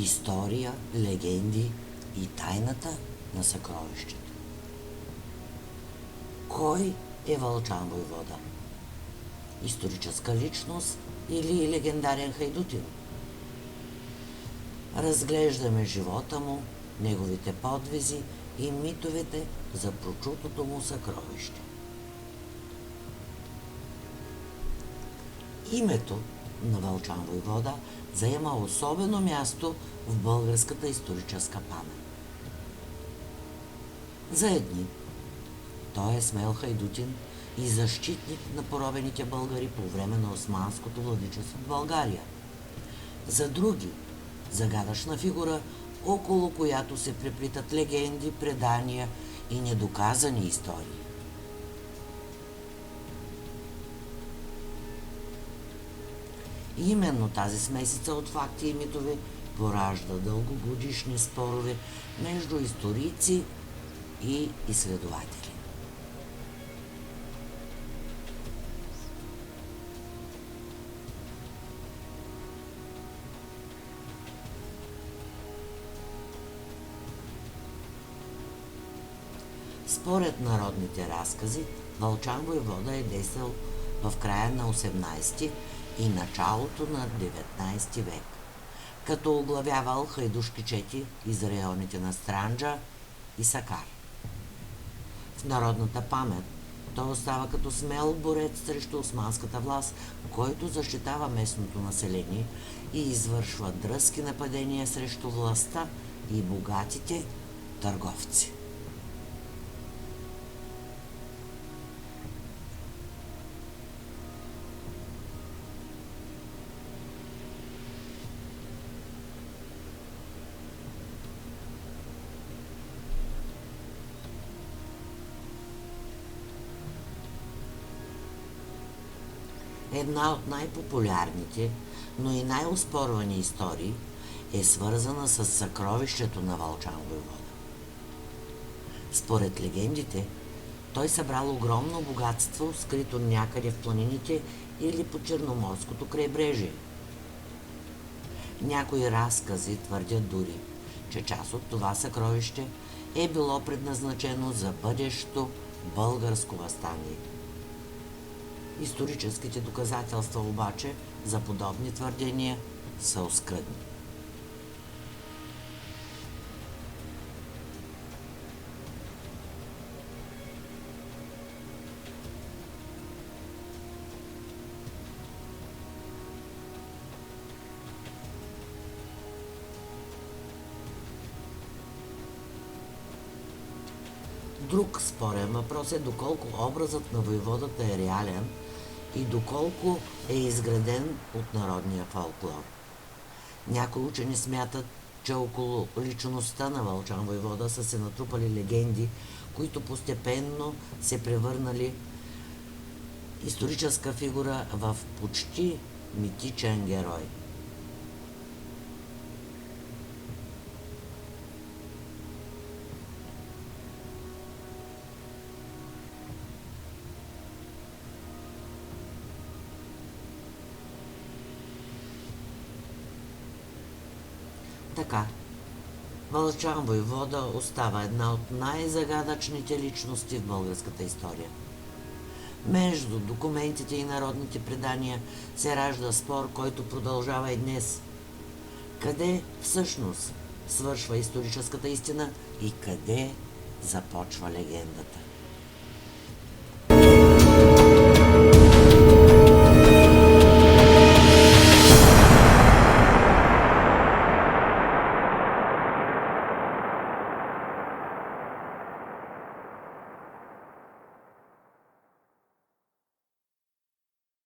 история, легенди и тайната на съкровището. Кой е Вълчан войвода? Историческа личност или легендарен хайдутин? Разглеждаме живота му, неговите подвизи и митовете за прочутото му съкровище. Името на Вълчан войвода заема особено място в българската историческа памет. За едни той е смел хайдутин и защитник на поробените българи по време на османското владичество в България. За други загадъчна фигура, около която се преплитат легенди, предания и недоказани истории. Именно тази смесица от факти и митове поражда дългогодишни спорове между историци и изследователи. Според народните разкази, Вълчан войвода е действал в края на 18 и началото на 19 век, като оглавявал хайдушки чети из районите на Странджа и Сакар. В народната памет той остава като смел борец срещу османската власт, който защитава местното население и извършва дръзки нападения срещу властта и богатите търговци. Една от най-популярните, но и най-оспорвани истории е свързана с съкровището на Вълчан войвода. Според легендите, той събрал огромно богатство, скрито някъде в планините или по Черноморското крайбрежие. Някои разкази твърдят дори, че част от това съкровище е било предназначено за бъдещо българско въстание. Историческите доказателства обаче за подобни твърдения са оскъдни. Друг спорен въпрос е доколко образът на войводата е реален и доколко е изграден от народния фолклор. Някои учени смятат, че около личността на Вълчан войвода са се натрупали легенди, които постепенно се превърнали историческа фигура в почти митичен герой. Така, Вълчан войвода остава една от най-загадъчните личности в българската история. Между документите и народните предания се ражда спор, който продължава и днес. Къде всъщност свършва историческата истина и къде започва легендата?